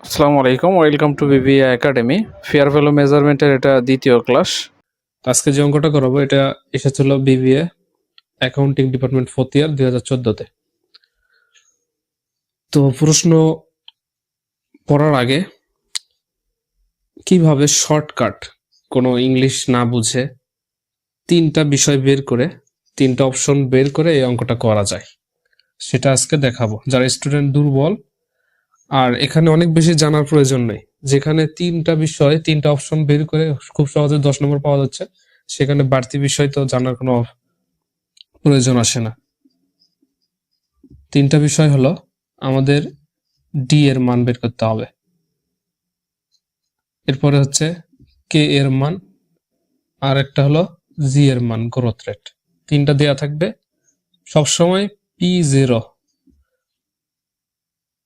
আসসালামু আলাইকুম, welcome to BBA academy. Fair value মেজারমেন্টের এটা দ্বিতীয় ক্লাস। আজকে যে অঙ্কটা করাবো এটা এসেছিল BBA accounting department 4th year 2014-তে। তো প্রশ্ন পড়ার আগে কিভাবে শর্টকাট কোনো ইংলিশ না বুঝে তিনটা বিষয় বের করে, তিনটা অপশন বের করে এই অঙ্কটা করা যায় সেটা আজকে দেখাবো। যারা স্টুডেন্ট দুর্বল আর এখানে অনেক বেশি জানার প্রয়োজন নেই, যেখানে তিনটা বিষয় তিনটা অপশন বের করে খুব সহজে 10 নম্বর পাওয়া যাচ্ছে, সেখানে বাড়তি বিষয় তো জানার কোনো প্রয়োজন আসে না। তিনটা বিষয় হলো আমাদের ডি এর মান বের করতে হবে, এরপরে হচ্ছে কে এর মান, আর একটা হলো জি এর মান, গ্রোথ রেট। তিনটা দেয়া থাকবে। সবসময় P0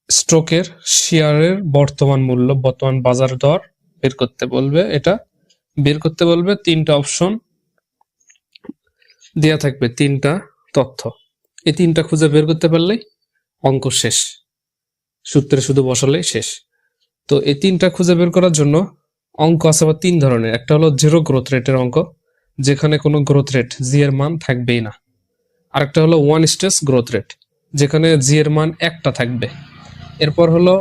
স্টকের শেয়ারের বর্তমান মূল্য, বর্তমান বাজার দর বের করতে বলবে। এটা বের করতে বলবে, তিনটা অপশন দেয়া থাকবে, তিনটা তথ্য। এই তিনটা খুঁজে বের করতে পারলেই অঙ্ক শেষ, সূত্রে শুধু বসালেই শেষ। তো এই তিনটা খুঁজে বের করার জন্য অঙ্ক আছে আবার তিন ধরনের। একটা হলো জিরো গ্রোথ রেটের অঙ্ক, যেখানে কোনো গ্রোথ রেট জি এর মান থাকবেই না। আরেকটা হলো ওয়ান স্টেজ গ্রোথ রেট, যেখানে জি এর মান একটা থাকবে। এরপর হলো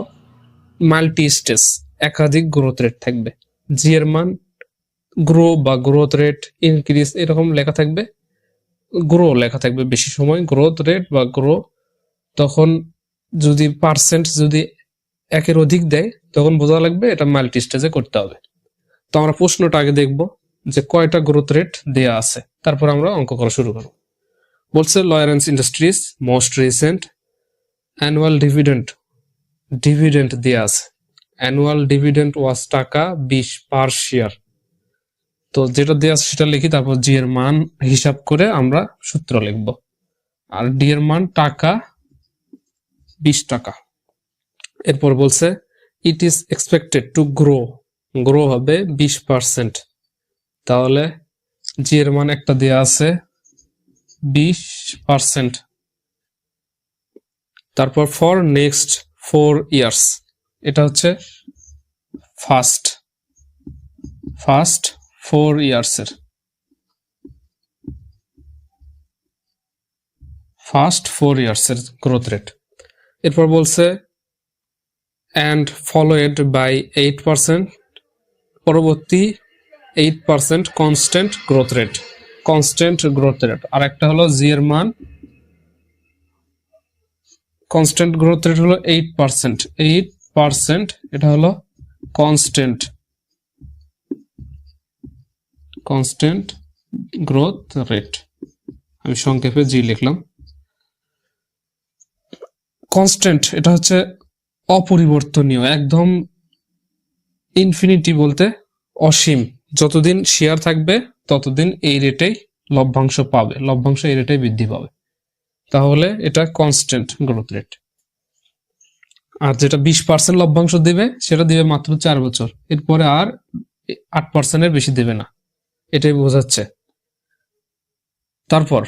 মাল্টি স্টেজ, একাধিক গ্রোথ রেট থাকবে, জি এর মান গ্রো বা গ্রোথ রেট ইনক্রিজ এরকম লেখা থাকবে, গ্রো লেখা থাকবে বেশি সময়, গ্রোথ রেট বা গ্রো। তখন যদি পার্সেন্ট যদি একের অধিক দেয় তখন বোঝা লাগবে এটা মাল্টি স্টেজে করতে হবে। তো আমরা প্রশ্নটা আগে দেখব যে কয়টা গ্রোথ রেট দেয়া আছে, তারপর আমরা অঙ্ক করা শুরু করব। বলছে Lawrence industries most recent annual dividend দেয়া আছে। অ্যানুয়াল ডিভিডেন্ড ওয়াজ টাকা 20 পার শেয়ার। তো যেটা দেয়া আছে সেটা লিখি, তারপর জি এর মান হিসাব করে আমরা সূত্র লিখব। আর ডি এর মান টাকা 20 টাকা। এরপর বলছে it is expected to grow হবে 20%। তাহলে জি এর মান একটা দেয়া আছে 20%। তারপর ফর নেক্সট 4 ইয়ার্স, এটা হচ্ছে ফার্স্ট 4 ইয়ার্সের গ্রোথ রেট। এরপর বলছে অ্যান্ড ফলোয়েড বাই 8%, পরবর্তী 8% কনস্ট্যান্ট গ্রোথ রেট। আর একটা হলো জি এর মান, কনস্ট্যান্ট গ্রোথ রেট হলো 8%, এটা হলো কনস্ট্যান্ট গ্রোথ রেট। আমি সংক্ষেপে জি লিখলাম। কনস্ট্যান্ট এটা হচ্ছে অপরিবর্তনীয়, একদম ইনফিনিটি বলতে অসীম। যতদিন শেয়ার থাকবে ততদিন এই রেটেই লভ্যাংশ পাবে, লভ্যাংশ এই রেটেই বৃদ্ধি পাবে। তাহলে এটা কনস্ট্যান্ট গ্রোথ রেট। আর যেটা 20% লভ্যাংশ দিবে সেটা দিবে মাত্র 4 বছর, এরপরে আর 8%-এর বেশি দেবে না, এটাই বোঝাচ্ছে। তারপর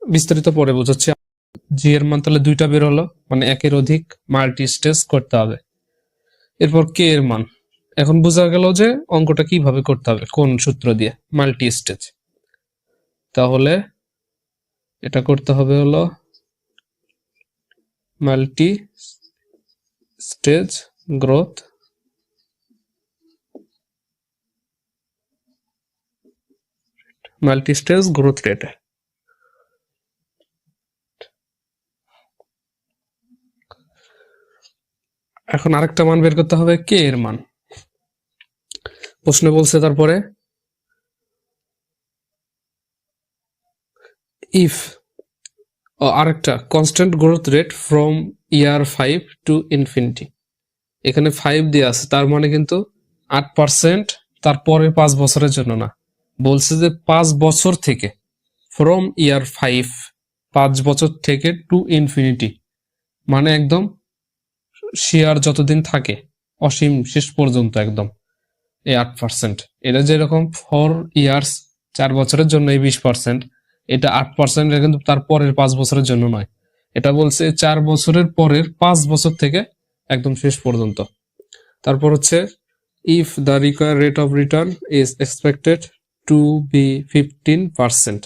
বিস্তারিত পরে বোঝাচ্ছে। জি এর মান তাহলে দুইটা বের হলো, মানে একের অধিক মাল্টি স্টেজ করতে হবে। এরপর কে এর মান, এখন বোঝা গেল যে অঙ্কটা কিভাবে করতে হবে, কোন সূত্র দিয়ে, মাল্টি স্টেজ। তাহলে এটা করতে হবে হলো মাল্টি স্টেজ গ্রোথ রেট। এখন আরেকটা মান বের করতে হবে, কে এর মান। প্রশ্ন বলছে তারপরে ইফ আরেকটা constant growth rate from year 5 to infinity. এখানে 5 দিয়ে আছে, তার মানে কিন্তু 8% তারপরে 5 বছরের জন্য না, বলছে যে 5 বছর থেকে, ফ্রম ইয়ার 5 বছর থেকে টু ইনফিনিটি, মানে একদম শেয়ার যতদিন থাকে অসীম শেষ পর্যন্ত একদম এই 8%। এটা যেরকম 4 ইয়ার্স 4 বছরের জন্য এই 20%, এটা 8% কিন্তু তার পরের 5 বছরের জন্য নয়। এটা বলছে 4 বছরের পরের 5 বছর থেকে একদম শেষ পর্যন্ত। তারপর হচ্ছে if the required rate of return is expected to be 15%,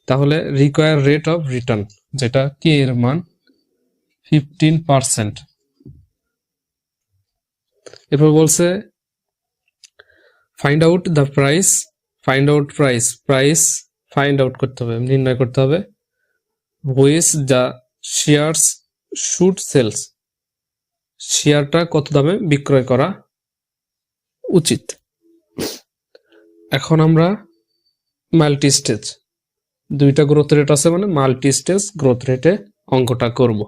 তাহলে রিকোয়ার্ড রেট অফ রিটার্ন যেটা কে এর মান 15%। এরপর বলছে find out the price, price find out করতে হবে, নির্ণয় করতে হবে। Which the shares should sales, শেয়ারটা কত দামে বিক্রয় করা উচিত। এখন আমরা মাল্টি স্টেজ, দুইটা গ্রোথ রেট আছে মানে মাল্টি স্টেজ গ্রোথ রেটে অঙ্কটা করব।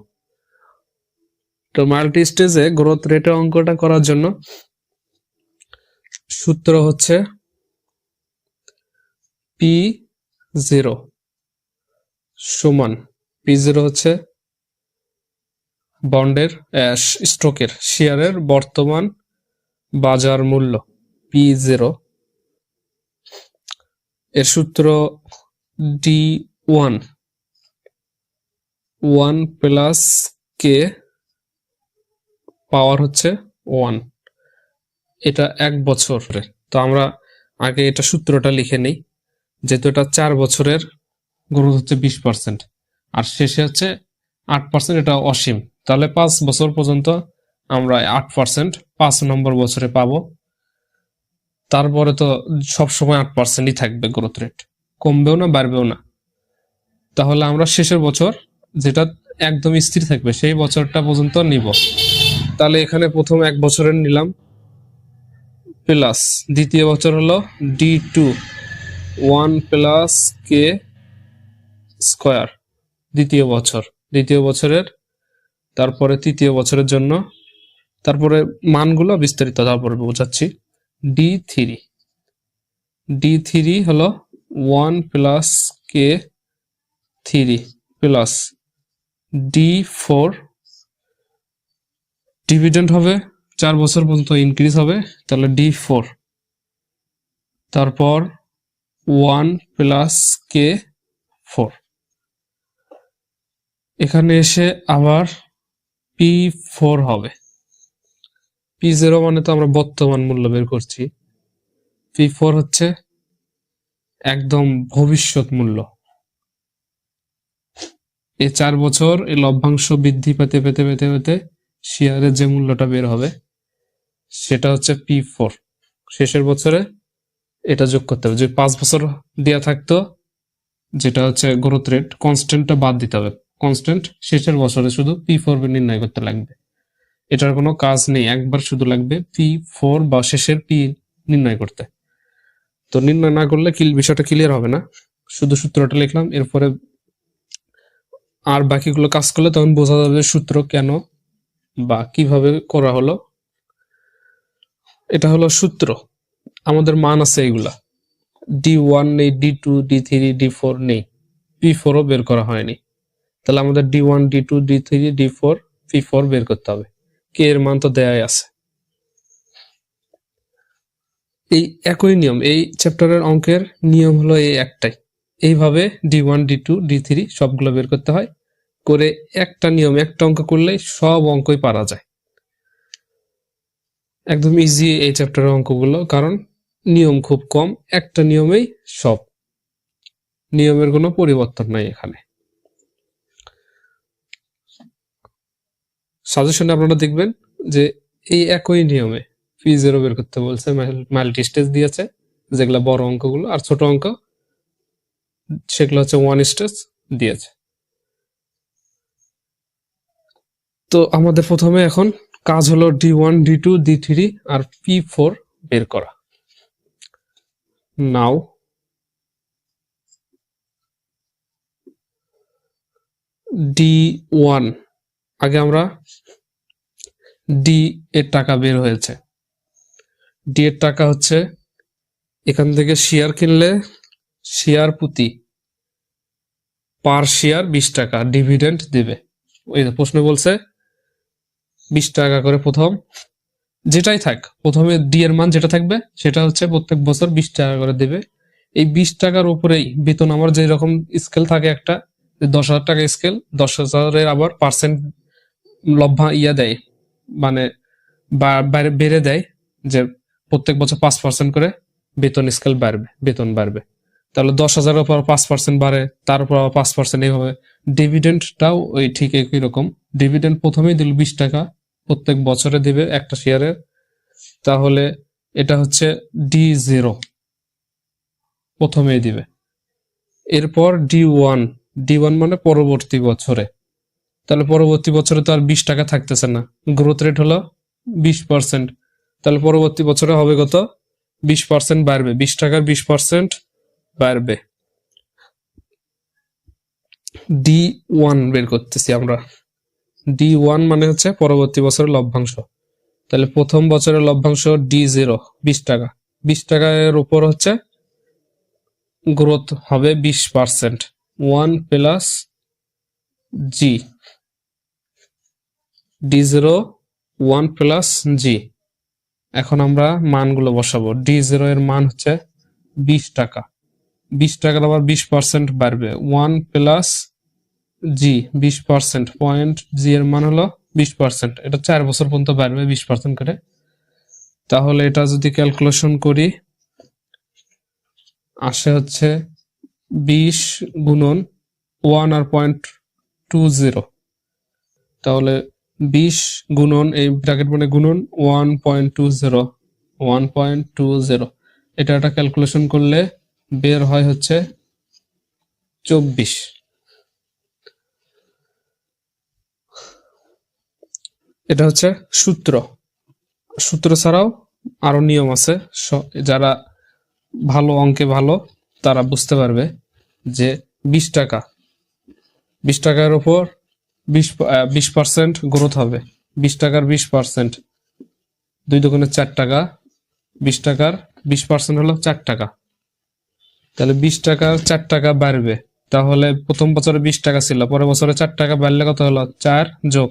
তো মাল্টি স্টেজে গ্রোথ রেটে অঙ্কটা করার জন্য সূত্র হচ্ছে P0 সমান, P0 হচ্ছে বন্ডের স্টকের শেয়ারের বর্তমান বাজার মূল্য P0, এর সূত্র D1 1 প্লাস কে পাওয়ার হচ্ছে 1, এটা 1 বছরের। তো আমরা আগে এটা সূত্রটা লিখে নেই, যেহেতু এটা 4 বছরের গ্রোথ হচ্ছে 20% আর শেষে হচ্ছে 8%, এটা অসীম, তাহলে 5 বছর পর্যন্ত আমরা 8% 5 নম্বর বছরে পাবো। তারপরে তো সবসময় 8%ই থাকবে গ্রোথ রেট, কমবেও না বাড়বেও না। তাহলে আমরা শেষের বছর যেটা একদম স্থির থাকবে সেই বছরটা পর্যন্ত নিব। তাহলে এখানে প্রথম 1 বছরের নিলাম প্লাস দ্বিতীয় বছর হলো D2 1 প্লাস কে স্কয়ার দ্বিতীয় বছরের, তারপরে তৃতীয় বছরের জন্য, তারপরে মানগুলো বিস্তারিত তারপরে বোঝাচ্ছি। D3 হলো 1 প্লাস কে 3 প্লাস D4 ডিভিডেন্ড হবে 4 বছর পর্যন্ত ইনক্রিজ হবে, তাহলে D4, তারপর 1 প্লাস কে 4, এখানে এসে আবার P4 হবে। P0 মানে তো আমরা বর্তমান মূল্য বের করছি, P4 হচ্ছে একদম ভবিষ্যৎ মূল্য। এই 4 বছর এই লভ্যাংশ বৃদ্ধি পেতে পেতে পেতে পেতে শেয়ারের যে মূল্যটা বের হবে সেটা হচ্ছে P4। শেষের বছরে এটা যোগ করতে হবে, যে 5 বছর দেয়া থাকতো যেটা হচ্ছে গ্রোথ রেট কনস্ট্যান্টটা বাদ দিতে হবে, কনস্ট্যান্ট শেষের বছরে শুধু P4 নির্ণয় করতে লাগবে। এটার কোনো কাজ নেই, একবার শুধু লাগবে P4 বা শেষের P নির্ণয় করতে। তো নির্ণয় না করলে বিষয়টা ক্লিয়ার হবে না, শুধু সূত্রটা লিখলাম, এরপরে আর বাকিগুলো কাজ করলে তখন বোঝা যাবে সূত্র কেন বা কিভাবে করা হলো। এটা হলো সূত্র, আমাদের মান আছে এইগুলা, D1 নেই, D2 D3 D4 নেই, P4ও বের করা হয়নি। তাহলে আমাদের D1 D2 D3 D4 P4 বের করতে হবে, কে এর মান তো দেয়াই আছে। এই একই নিয়ম, এই চ্যাপ্টারের অঙ্কের নিয়ম হলো এই একটাই, এইভাবে D1 D2 D3 সবগুলো বের করতে হয়, করে একটা নিয়ম একটা অঙ্ক করলেই সব অঙ্কই পারা যায়। একদম ইজি এই চ্যাপ্টারের অঙ্কগুলো, কারণ নিয়ম খুব কম, একটা নিয়মেই সব, নিয়মের কোনো পরিবর্তন নাই এখানে। সাজেশনে আপনারা দেখবেন যে এই একই নিয়মে P0 বের করতে বলছে, মাল্টি স্টেজ দিয়েছে যেগুলো বড় অঙ্কগুলো, আর ছোট অঙ্ক সেগুলো হচ্ছে 1 স্টেজ দিয়েছে। তো আমাদের প্রথমে এখন কাজ হলো D1 D2 D3 আর P4 বের করা। নাও D1, আগে আমরা D এর টাকা বের হয়েছে, D এর টাকা হচ্ছে এখান থেকে শেয়ার কিনলে শেয়ার প্রতি পার শেয়ার 20 টাকা ডিভিডেন্ড দেবে। ওই প্রশ্ন বলছে 20 টাকা করে প্রথম, যেটাই থাক প্রথমে D এর মান যেটা থাকবে সেটা হচ্ছে প্রত্যেক বছর 20 টাকা করে দেবে। এই 20 টাকার উপরেই বেতন আমার যে রকম স্কেল থাকে, একটা 10,000 টাকা স্কেল, 10,000-এর আবার পার্সেন্ট লভ্যা দেয়, মানে বেড়ে দেয়, যে প্রত্যেক বছর 5% করে বেতন স্কেল বাড়বে, বেতন বাড়বে, তাহলে 10,000-এর উপর 5% বাড়ে, তার উপর 5% এইভাবে। ডিভিডেন্ডটাও ওই ঠিক একই রকম। ডিভিডেন্ড প্রথমেই দিল 20 টাকা, প্রত্যেক বছরে দিবে একটা শেয়ারের, তাহলে এটা হচ্ছে D0, প্রথমেই দিবে। এরপর D1 মানে পরবর্তী বছরে, তাহলে পরবর্তী বছরে তো আর 20 টাকা থাকতেছে না, গ্রোথ রেট হলো 20%, তাহলে পরবর্তী বছরে হবে কত? 20% বাড়বে, 20 টাকার 20% বাড়বে। D1 বের করতেছি আমরা। D1 মানে হচ্ছে পরবর্তী বছরের লভ্যাংশ, তাহলে প্রথম বছরের লভ্যাংশ D0 20 টাকা, 20 টাকার উপর হচ্ছে গ্রোথ হবে 20%, 1 plus G, D0 1 plus G। এখন আমরা মানগুলো বসাবো। D0 এর মান হচ্ছে 20 টাকা, 20 টাকার আবার 20% বাড়বে, 1 প্লাস G 20%, পয়েন্ট G এর মান হলো 20%, এটা 4 বছর পর্যন্ত বাড়বে 20% করে। তাহলে এটা যদি ক্যালকুলেশন করি আসে হচ্ছে 20 গুণন 1 আর 0.20, তাহলে 20 গুণন এই ব্র্যাকেট মানে গুণন 1.20, এটা একটা ক্যালকুলেশন করলে বের হয় হচ্ছে 24। এটা হচ্ছে সূত্র ছাড়াও আরো নিয়ম আছে, যারা ভালো অঙ্কে ভালো তারা বুঝতে পারবে যে 20 টাকার উপর 20% গ্রোথ হবে, 20 টাকার 20%, 2 দুগুণে 4 টাকা, 20 টাকার 20% হলো 4 টাকা, তাহলে 20 টাকার 4 টাকা বাড়বে, তাহলে প্রথম বছরে 20 টাকা ছিল, পরের বছরে 4 টাকা বাড়লে কত হলো? 4 যোগ,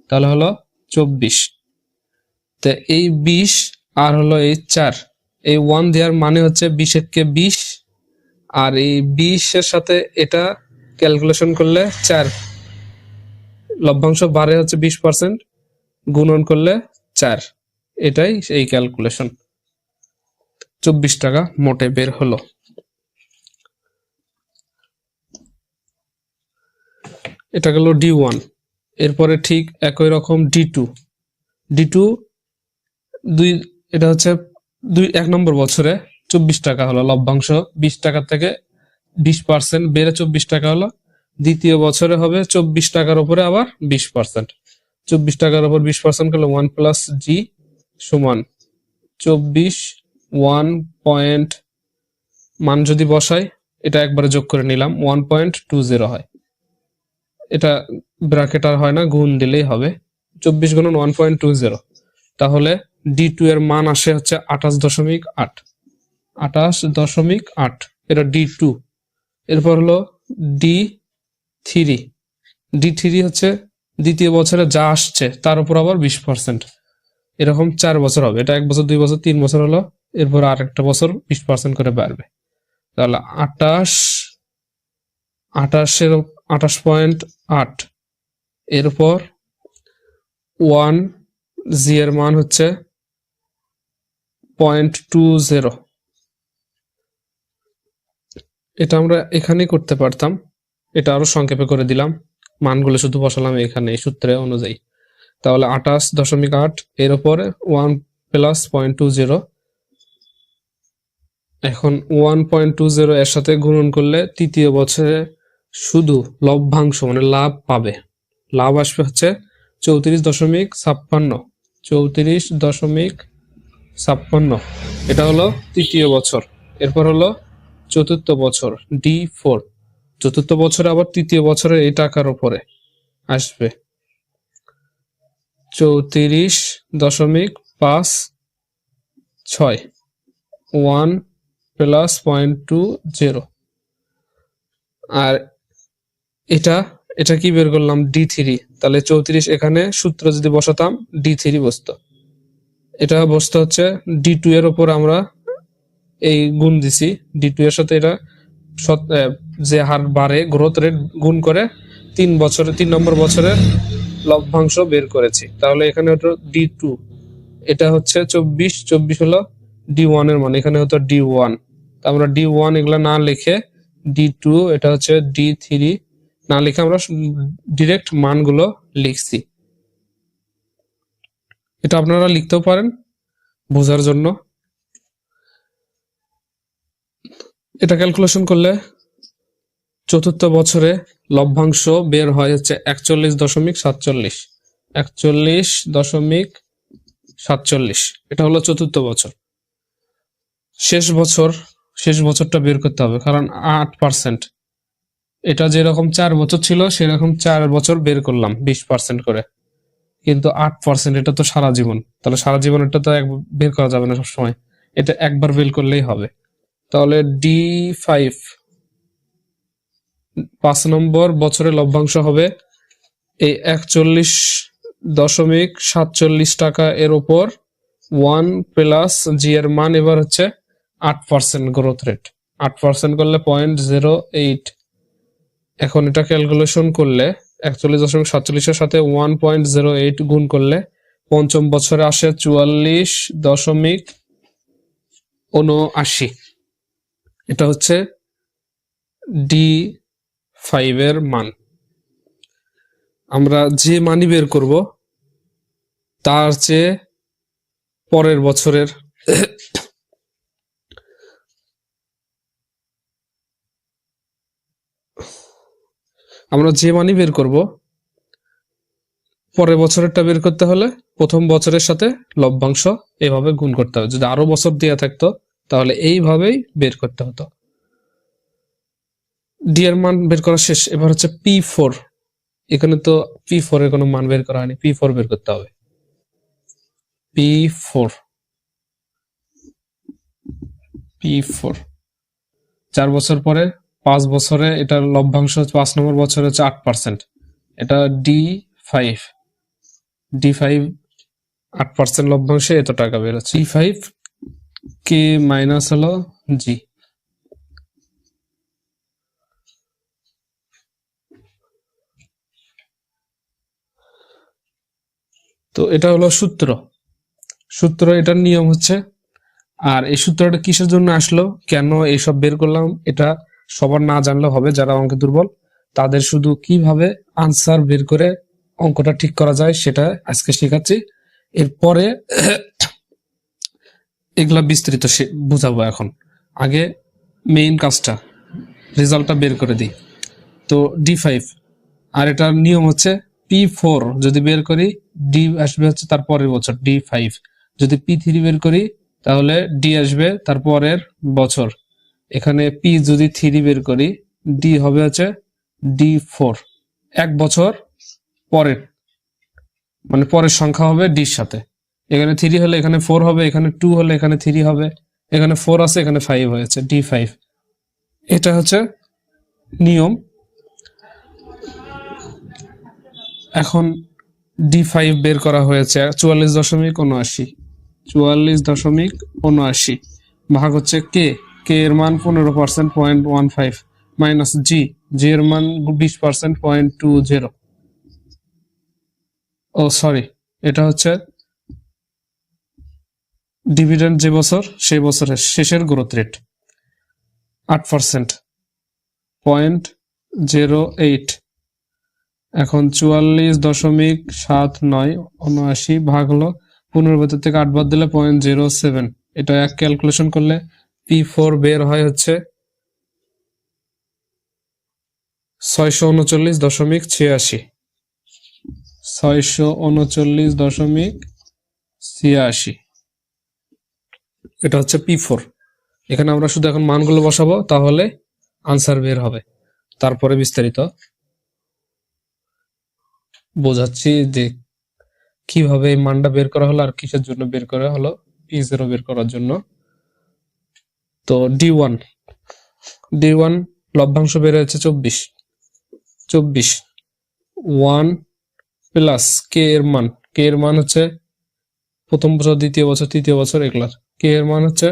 তাহলে হলো 24। তো এই 20 আর হলো এই 4, এই 1 দেওয়ার মানে হচ্ছে 20 20, আর এই 20 এর সাথে এটা ক্যালকুলেশন করলে 4, লভ্যাংশ বাড়ে হচ্ছে 20%, গুণন করলে 4, এটাই এই ক্যালকুলেশন। 24 টাকা মোটে বের হলো। এটা গেল D1। এরপরে ঠিক একই রকম D2 এটা হচ্ছে 1 নম্বর বছরে 24 টাকা হলো লভ্যাংশ, 20 টাকা থেকে 20% বেড়ে 24 টাকা হলো। দ্বিতীয় বছরে হবে 24 টাকার উপরে আবার 20%, 24 টাকার উপর 20% করলে 1 প্লাস G সমান 24, 1 পয়েন্ট, মান যদি বসাই এটা একবারে যোগ করে নিলাম, 1.20 হয়, এটা ব্র্যাকেট আর হয় না, গুণ দিলেই হবে, 24 গুণন 1.20, তাহলে D2 এর মান আসে হচ্ছে 28.8, এটা D2। এরপর হলো D3 হচ্ছে দ্বিতীয় বছরে যা আসছে তার উপর আবার 20%, এরকম 4 বছর হবে, এটা 1 বছর 2 বছর 3 বছর হলো, এরপর আর একটা বছর 20% করে বাড়বে, তাহলে 28.8, এরপর 1 G এর মান হচ্ছে 0.20, এটা আমরা এখানেই করতে পারতাম, এটা আরো সংক্ষেপে করে দিলাম, মানগুলো শুধু বসালাম এখানে এই সূত্রে অনুযায়ী, তাহলে 28.8, এর উপরে 1 প্লাস 0.20, এখন 1.20 এর সাথে গুণন করলে তৃতীয় বছরে শুধু লভ্যাংশ মানে লাভ পাবে, লাভ আসবে হচ্ছে 34.56, এটা হলো তৃতীয় বছর। এরপর হলো চতুর্থ বছর D4, চতুর্থ বছরে আবার তৃতীয় বছরের এই টাকার উপরে আসবে 34.56, 1 প্লাস 0.20, আর এটা কি বের করলাম? D3, তাহলে 34 এখানে সূত্র যদি বসাতাম D3 বসতো, এটা বসতে হচ্ছে D2 এর উপর আমরা এই গুণ দিছি, D2 এর সাথে এটা যে হার বাড়ে গ্রোথ রেট গুণ করে 3 নম্বর বছরের লভ্যাংশ বের করেছি, তাহলে এখানে হতো D2, এটা হচ্ছে 24, 24 হলো D1 এর মান, এখানে হতো D1, তা আমরা D1 এগুলা না লিখে D2, এটা হচ্ছে D3 না লিখে আমরা ডিরেক্ট মানগুলো লিখছি। এটা আপনারা লিখতেও পারেন বোঝার জন্য। এটা ক্যালকুলেশন করলে চতুর্থ বছরে লভ্যাংশ বের হয় হচ্ছে 41.47, 41.47, এটা হলো চতুর্থ বছর। শেষ বছরটা বের করতে হবে, কারণ 8%, এটা যেরকম 4 বছর ছিল সেরকম 4 বছর বের করলাম 20% করে, কিন্তু 8% এটা তো সারা জীবন, তাহলে সারা জীবন এটা তো বের করা যাবে না সবসময়, এটা একবার বের করলেই হবে। তাহলে D5 5 নম্বর বছরে লভ্যাংশ হবে এই 41.47 টাকা, এর উপর 1 প্লাস জি এর মান এবার হচ্ছে 8% গ্রোথ রেট, 8% করলে 0.08। এখন এটা ক্যালকুলেশন করলে 41.47 এর সাথে 1.08 গুণ করলে পঞ্চম বছরে আসে 44.79, এটা হচ্ছে D5 এর মান। আমরা যে মানি বের করব তার চেয়ে পরের বছরের আমরা যে মানি বের করব পরের বছরেরটা বের করতে হলে প্রথম বছরের সাথে লভ্যাংশ এভাবে গুণ করতে হবে। যদি আরো বছর দেওয়া থাকতো তাহলে এইভাবেই বের করতে হতো। ডি এর মান বের করা শেষ, এবার হচ্ছে P4। এখানে তো P4 এর কোনো মান বের করা হয়নি, P4 বের করতে হবে। P4 4 বছর পরে 5 বছরে এটার লভ্যাংশ 5 নম্বর বছরে হচ্ছে 8%, এটা D5 8% লভ্যাংশে এত টাকা বের হচ্ছে। D5 কে মাইনাস হলো জি, তো এটা হলো সূত্র এটার নিয়ম হচ্ছে। আর এই সূত্রটা কিসের জন্য আসলো, কেন এইসব বের করলাম, এটা সবার না জানলেও হবে। যারা অঙ্কে দুর্বল তাদের শুধু কিভাবে আনসার বের করে অঙ্কটা ঠিক করা যায় সেটা আজকে শেখাচ্ছি। এরপরে এগুলা বিস্তারিত বুঝাবো। এখন আগে মেইন কাজটা, রেজাল্টটা বের করে দিই। তো D5 আর এটার নিয়ম হচ্ছে P4 যদি বের করি D আসবে হচ্ছে তার পরের বছর D5, যদি P3 বের করি তাহলে D আসবে তার পরের বছর। এখানে P যদি 3 বের করি D হবে হচ্ছে D4, এক বছর পরের, মানে পরের সংখ্যা হবে D এর সাথে। এখানে 3 হলে এখানে 4 হবে, এখানে 2 হলে এখানে 3 হবে, এখানে 4 আছে এখানে 5 হয়েছে, D5। এটা হচ্ছে নিয়ম। এখন D5 বের করা হয়েছে 44.79 ভাগ হচ্ছে কে এর মান 15% 0.15 মাইনাস জি এর মান 20% 0.20। ও সরি, এটা হচ্ছে ডিভিডেন্ড যে বছর সেই বছরের শেষের গ্রোথ রেট 8% 0.08। এখন 44.79 ভাগ হলো 15 ভেতর থেকে 8 বাদ দিলে 0.07, এটা এক ক্যালকুলেশন করলে P4 বের হয় হচ্ছে 639.86, 639.86, এটা হচ্ছে P4। এখানে আমরা শুধু এখন মানগুলো বসাবো তাহলে আনসার বের হবে। তারপরে বিস্তারিত বোঝাচ্ছি যে কিভাবে এই মানটা বের করা হলো আর কিসের জন্য বের করা হলো, P0 বের করার জন্য। তো D1 লভ্যাংশ বের হয়েছে 24, 1 প্লাস কে এর মান হচ্ছে প্রথম বছর দ্বিতীয় বছর তৃতীয় বছর এগুলার, কে এর মান হচ্ছে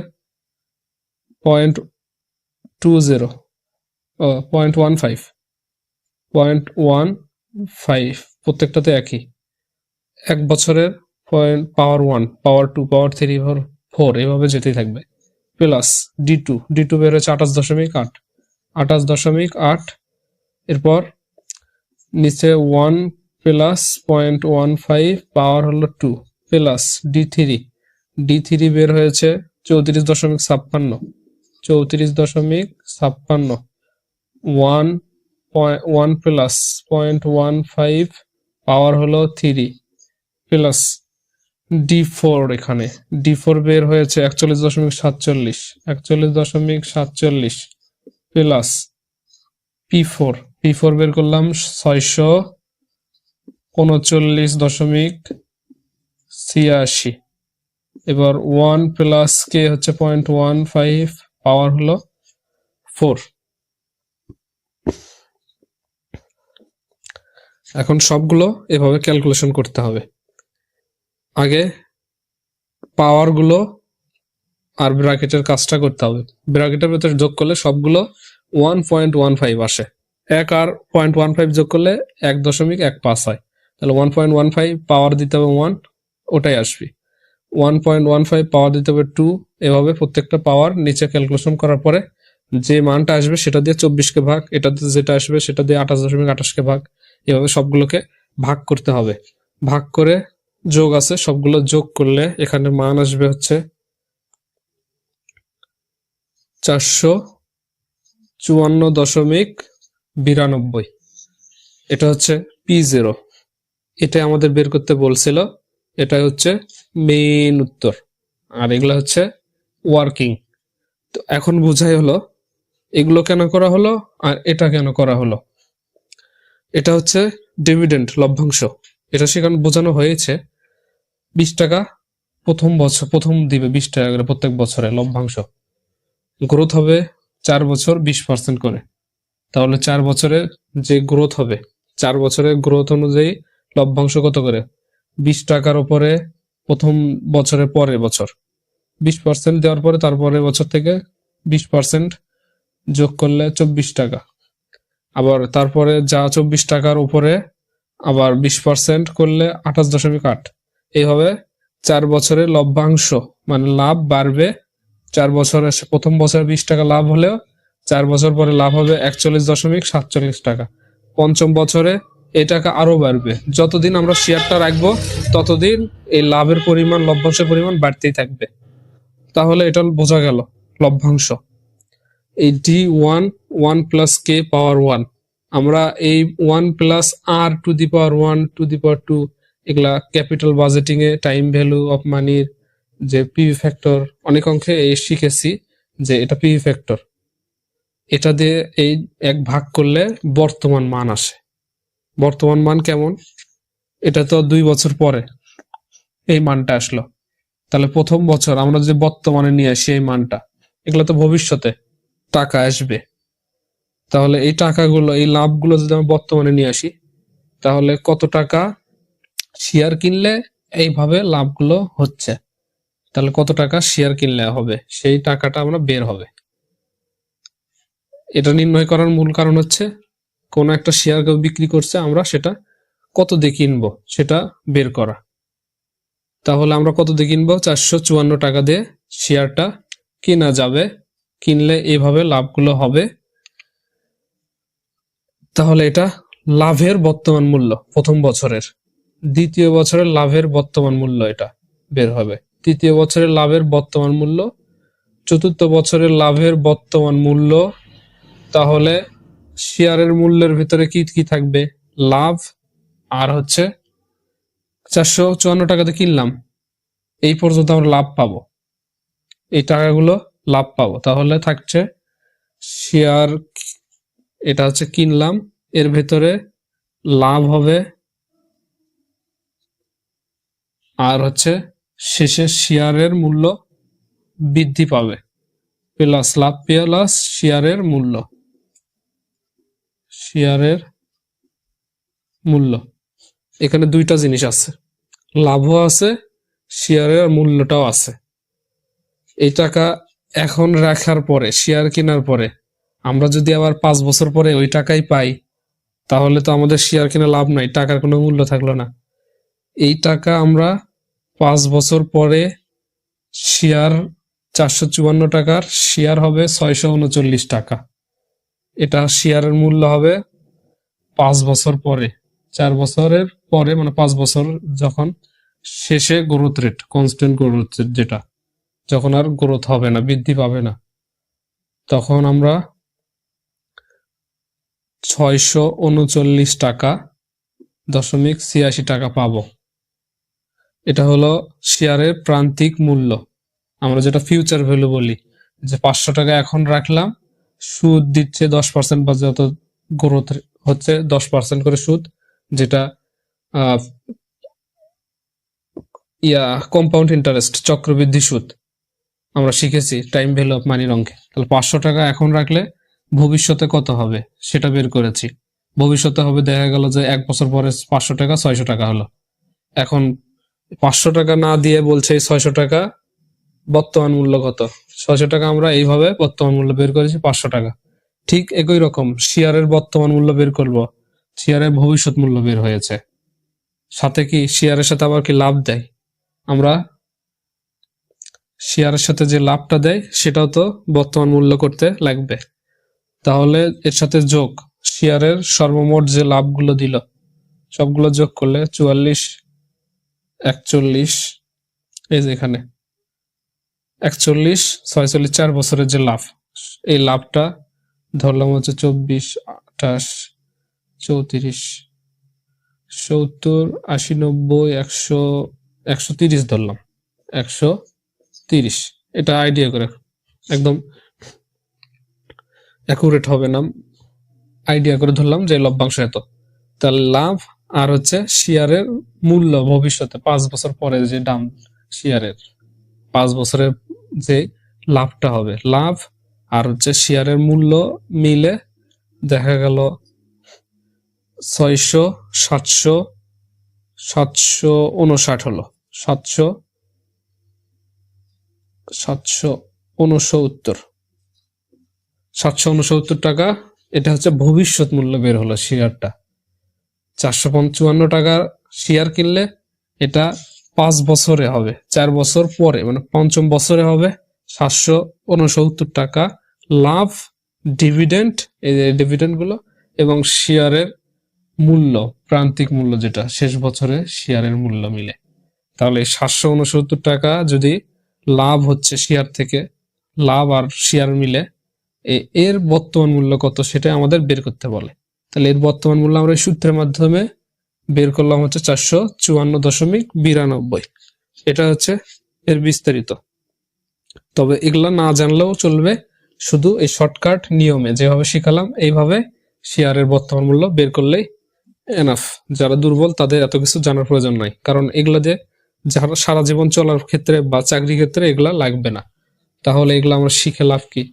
0.15 প্রত্যেকটাতে একই। 1 বছরের পয়েন্ট পাওয়ার 1, পাওয়ার 2, পাওয়ার 3, পাওয়ার 4 এভাবে যেতেই থাকবে। প্লাস ডি টু বের হচ্ছে 28.8, 28.8। এরপর নিচে 1 প্লাস 0.15 পাওয়ার হলো 2 প্লাস ডি থ্রি বের হয়েছে 34.56, 34.56। 1 প্লাস 0.15 পাওয়ার হলো 3 প্লাস ডি4, এখানে ডি4 বের হয়েছে 41.47, 41.47 প্লাস পি4 বের করলাম 639.86। এবার 1 প্লাস কে হচ্ছে 0.15 পাওয়ার হলো 4। এখন সবগুলো এভাবে ক্যালকুলেশন করতে হবে। আগে পাওয়ার গুলো আর ব্র্যাকেটের কাজটা করতে হবে। ব্র্যাকেটের ভেতরে যোগ করলে সবগুলো 1.15 আসে। 1 আর 0.15 যোগ করলে 1.15 হয়। তাহলে 1.15 পাওয়ার দিতে হবে 1, ওটাই আসবে। 1.15 পাওয়ার দিতে হবে 2। এভাবে প্রত্যেকটা পাওয়ার নিচে ক্যালকুলেশন করার পরে যে মানটা আসবে সেটা দিয়ে 24কে ভাগ, এটাতে যেটা আসবে সেটা দিয়ে 28.28কে ভাগ, এভাবে সবগুলোকে ভাগ করতে হবে। ভাগ করে যোগ আছে, সবগুলো যোগ করলে এখানে মান আসবে হচ্ছে 454.92। এটা হচ্ছে P0। এটা আমাদের বের করতে বলছিল, এটা হচ্ছে মেইন উত্তর, আর এগুলো হচ্ছে ওয়ার্কিং। তো এখন বোঝাই হলো এগুলো কেন করা হলো আর এটা কেন করা হলো। এটা হচ্ছে ডিভিডেন্ড, লভ্যাংশ। এটা সেখানে বোঝানো হয়েছে 20 টাকা প্রথম দিবে 20 টাকা করে প্রত্যেক বছরে লভ্যাংশ। গ্রোথ হবে 4 বছর 20% করে। তাহলে 4 বছরে যে গ্রোথ হবে, 4 বছরের গ্রোথ অনুযায়ী লভ্যাংশ কত করে? 20 টাকার উপরে প্রথম বছরের পরের বছর 20% দেওয়ার পরে তারপরে বছর থেকে 20% যোগ করলে 24 টাকা। আবার তারপরে যা 24 টাকার উপরে আবার 20% করলে 28.8। এইভাবে 4 বছরের লভ্যাংশ মানে লাভ বাড়বে। 4 বছরে প্রথম বছরে 20 টাকা লাভ হলেও 4 বছর পরে লাভ হবে 41.47 টাকা। পঞ্চম বছরে এই টাকা আরো বাড়বে। যতদিন আমরা শেয়ারটা রাখবো ততদিন এই লাভের পরিমাণ, লভ্যাংশের পরিমাণ বাড়তেই থাকবে। তাহলে এটা বোঝা গেল লভ্যাংশ। এই D1 প্লাস কে পাওয়ার 1, আমরা এই 1 plus r to the power 1 to the power 2 এগুলা ক্যাপিটাল বাজেটিং এ টাইম ভ্যালু অফ মানির যে পিভি ফ্যাক্টর অনেক অঙ্কে এই শিখেছি যে এটা পিভি ফ্যাক্টর। এটা দিয়ে এই এক ভাগ করলে বর্তমান মান আসে। বর্তমান মান কেমন? এটা তো 2 বছর পরে এই মানটা আসলো। তাহলে প্রথম বছর আমরা যে বর্তমানে নিয়ে আসি এই মানটা, এগুলো তো ভবিষ্যতে টাকা আসবে। তাহলে এই টাকাগুলো, এই লাভগুলো যদি আমরা বর্তমানে নিয়ে আসি তাহলে কত টাকা শেয়ার কিনলে এইভাবে লাভগুলো হচ্ছে, তাহলে কত টাকা শেয়ার কিনলে হবে সেই টাকাটা আমরা বের হবে। এটা নির্ণয় করার মূল কারণ হচ্ছে কোন একটা শেয়ার কেউ বিক্রি করছে, আমরা সেটা কত দিয়ে কিনবো সেটা বের করা। তাহলে আমরা কত দিয়ে কিনবো? 454 টাকা দিয়ে শেয়ারটা কেনা যাবে। কিনলে এইভাবে লাভগুলো হবে। তাহলে এটা লাভের বর্তমান মূল্য প্রথম বছরের। দ্বিতীয় বছরের লাভের বর্তমান মূল্য এটা বের হবে। তৃতীয় বছরের লাভের বর্তমান মূল্য, চতুর্থ বছরের লাভের বর্তমান মূল্য। তাহলে শেয়ারের মূল্যের ভিতরে কি কি থাকবে? লাভ আর হচ্ছে 454 টাকাতে কিনলাম, এই পর্যন্ত আমরা লাভ পাবো, এই টাকাগুলো লাভ পাবো। তাহলে থাকছে শেয়ার, এটা হচ্ছে কিনলাম, এর ভেতরে লাভ হবে আর হচ্ছে শেষে শেয়ারের মূল্য বৃদ্ধি পাবে প্লাস লাভ প্লাস শেয়ারের মূল্য, শেয়ারের মূল্য। এখানে দুইটা জিনিস আছে, লাভও আছে, শেয়ারের মূল্যটাও আছে। এই টাকা এখন রাখার পরে, শেয়ার কেনার পরে আমরা যদি আবার 5 বছর পরে ওই টাকাই পাই তাহলে তো আমাদের শেয়ার কিনে লাভ নাই, টাকার কোনো মূল্য থাকলো না। এই টাকা আমরা 5 বছর পরে শেয়ার 454 টাকার শেয়ার হবে 639 টাকা। এটা শেয়ারের মূল্য হবে 5 বছর পরে, 4 বছরের পরে, মানে 5 বছর যখন শেষে growth rate, constant growth rate, যেটা যখন আর গ্রোথ হবে না, বৃদ্ধি পাবে না, তখন আমরা 639.86 টাকা পাবো। এটা হলো শেয়ারের প্রান্তিক মূল্য, আমরা যেটা ফিউচার ভ্যালু বলি। যে 500 টাকা এখন রাখলাম, সুদ দিচ্ছে 10%, বা যত গ্রোথ হচ্ছে 10% করে সুদ, যেটা কম্পাউন্ড ইন্টারেস্ট, চক্রবৃদ্ধি সুদ আমরা শিখেছি টাইম ভ্যালু অফ মানির অঙ্কে। তাহলে 500 টাকা এখন রাখলে ভবিষ্যতে কত হবে সেটা বের করেছি। ভবিষ্যতে হবে, দেখা গেল যে 1 বছর পরে 500 টাকা 600 টাকা হলো। এখন 500 টাকা না দিয়ে বলছে 600 টাকা বর্তমান মূল্য কত, 600 টাকা আমরা এইভাবে বর্তমান মূল্য বের করেছি 500 টাকা। ঠিক একই রকম শেয়ারের বর্তমান মূল্য বের করব, শেয়ারের ভবিষ্যৎ মূল্য বের হয়েছে। সাথে কি শেয়ারের সাথে আবার কি লাভ দেয়, আমরা শেয়ারের সাথে যে লাভটা দেয় সেটাও তো বর্তমান মূল্য করতে লাগবে। তাহলে এর সাথে যোগ শেয়ারের সর্বমোট যে লাভগুলো দিল সবগুলো যোগ করলে 44, 41, এই যে এখানে 41, 46, 4 বছরের যে লাভ, এই লাভটা ধরলাম হচ্ছে 24, 28, 34, 70, 80, 90, 100, 130 ধরলাম, 130। এটা আইডিয়া করে, একদম অ্যাকুরেট হবে না, আইডিয়া করে ধরলাম যে লভ্যাংশ এত। তাহলে লাভ আর হচ্ছে শেয়ারের মূল্য ভবিষ্যতে 5 বছর পরে যে দাম শেয়ারের, 5 বছরের যে লাভটা হবে, লাভ আর হচ্ছে শেয়ারের মূল্য মিলে দেখা গেল 600, 700, 759 হলো, 769 টাকা। এটা হচ্ছে ভবিষ্যৎ মূল্য বের হলো শেয়ারটা। 455 টাকার শেয়ার কিনলে এটা 5 বছরে হবে, 4 বছর পরে মানে 5ম বছরে হবে 769 টাকা লাভ, ডিভিডেন্ড, এই যে ডিভিডেন্ড গুলো, এবং শেয়ারের মূল্য, প্রান্তিক মূল্য যেটা শেষ বছরে শেয়ারের মূল্য মিলে। তাহলে 769 টাকা যদি লাভ হচ্ছে শেয়ার থেকে, লাভ আর শেয়ার মিলে এর বর্তমান মূল্য কত সেটা আমাদের বের করতে বলে। তাহলে এর বর্তমান মূল্য আমরা সূত্রের মাধ্যমে বের করলাম হচ্ছে 454.92। এটা হচ্ছে এর বিস্তারিত। তবে এগুলা না জানলেও চলবে, শুধু এই শর্টকাট নিয়মে যেভাবে শিখালাম এইভাবে শেয়ারের বর্তমান মূল্য বের করলেই এনাফ। যারা দুর্বল তাদের এত কিছু জানার প্রয়োজন নাই, কারণ এগুলা যে যারা সারা জীবন চলার ক্ষেত্রে বা চাকরি ক্ষেত্রে এগুলা লাগবে না। তাহলে এগুলো আমরা শিখে লাভ কি?